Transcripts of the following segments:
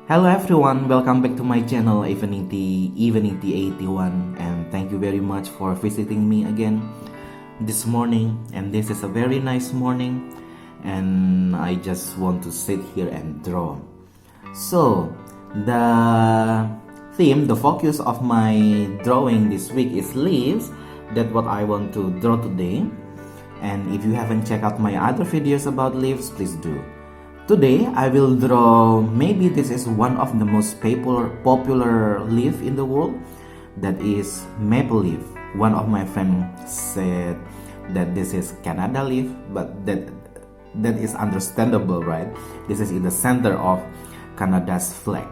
Hello everyone, welcome back to my channel Evening Tea 81, and thank you very much for visiting me again this morning. And this is a very nice morning, and I just want to sit here and draw. So the theme, the focus of my drawing this week is leaves. That's what I want to draw today. And if you haven't checked out my other videos about leaves, please do. Today, I will draw, maybe this is one of the most popular leaf in the world, that is maple leaf. One of my friends said that this is Canada leaf, but that is understandable, right? This is in the center of Canada's flag.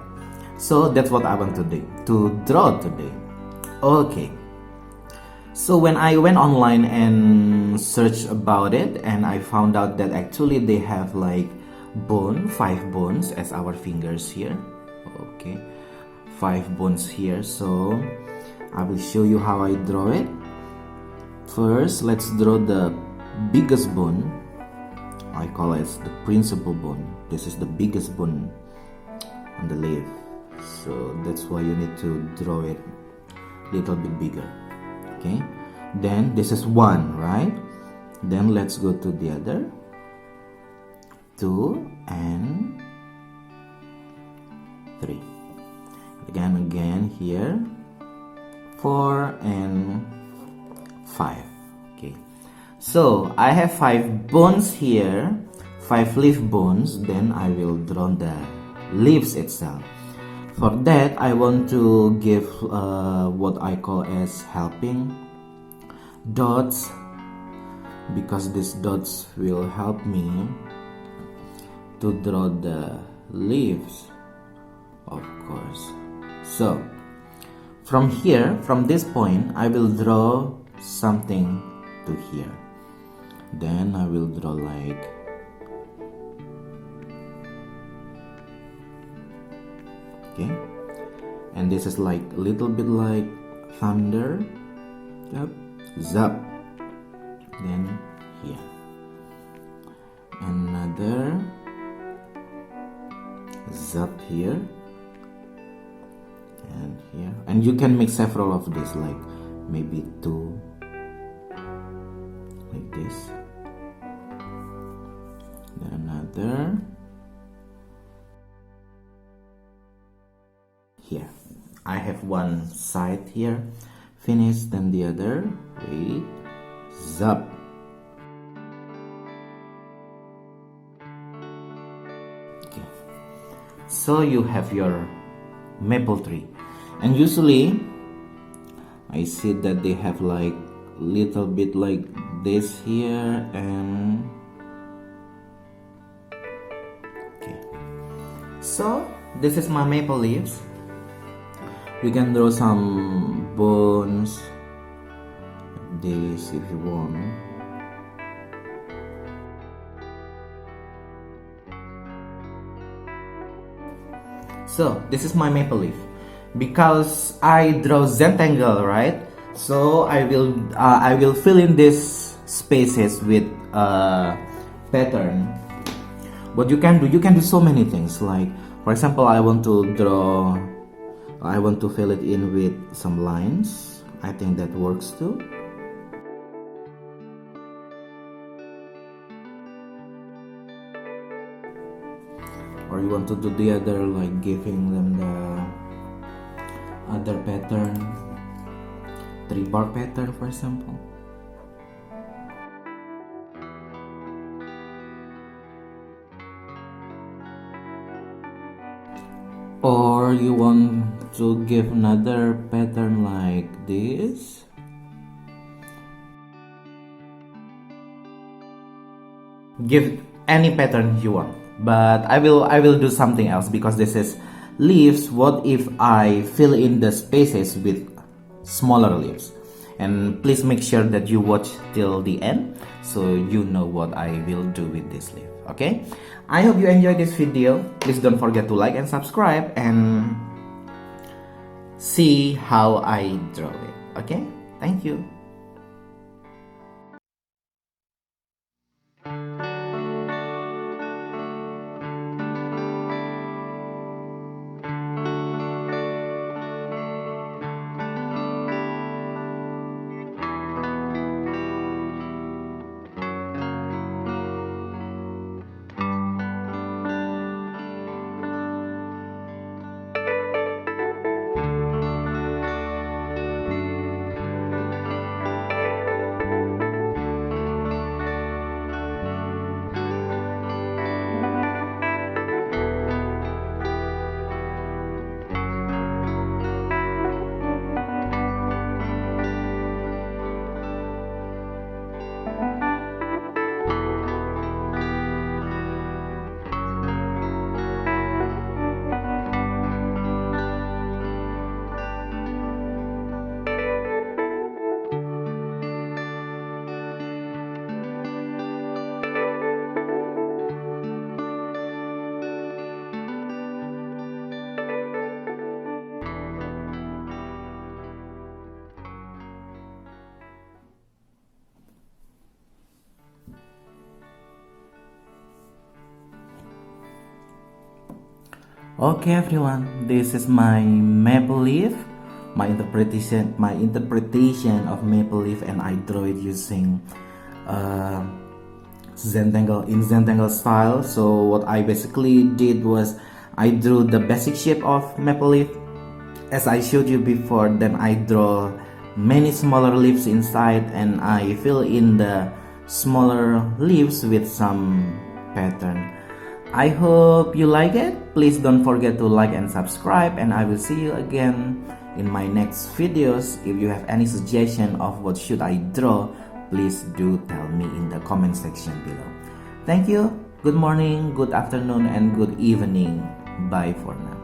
So that's what I want to draw today. Okay. So when I went online and searched about it, and I found out that actually they have like 5 bones as our fingers here. Okay, 5 bones here. So I will show you how I draw it. First, let's draw the biggest bone. I call it the principal bone. This is the biggest bone on the leaf, so that's why you need to draw it a little bit bigger. Okay, then this is 1, right? Then let's go to the other 2 and 3. Again here 4 and 5. Okay, so I have 5 bones here, 5 leaf bones. Then I will draw the leaves itself. For that, I want to give what I call as helping dots, because these dots will help me to draw the leaves, of course. So from here, from this point, I will draw something to here. Then I will draw like okay, and this is like a little bit like thunder. Yep, zap. Then here another zap here and here, and you can make several of these, like maybe 2 like this, then another here. I have one side here finished, then the other wait, zap. Okay, so you have your maple tree, and usually I see that they have like little bit like this here, and okay, so this is my maple leaves. You can draw some bones like this if you want. So this is my maple leaf. Because I draw Zentangleart, right? So I will fill in these spaces with pattern. What you can do so many things. Like for example, I want to fill it in with some lines. I think that works too. Or you want to do the other, like giving them the other pattern, 3-bar pattern for example. Or you want to give another pattern like this. Give any pattern you want, but I will do something else, because this is leaves. What if I fill in the spaces with smaller leaves? And please make sure that you watch till the end, so you know what I will do with this leaf. Okay, I hope you enjoyed this video. Please don't forget to like and subscribe, and see how I draw it. Okay, thank you. Okay, everyone, this is my maple leaf, my interpretation of maple leaf, and I draw it using uh, Zentangle style. So what I basically did was I drew the basic shape of maple leaf as I showed you before. Then I draw many smaller leaves inside, and I fill in the smaller leaves with some pattern. I hope you like it. Please don't forget to like and subscribe, and I will see you again in my next videos. If you have any suggestion of what should I draw, please do tell me in the comment section below. Thank you. Good morning, good afternoon, and good evening. Bye for now.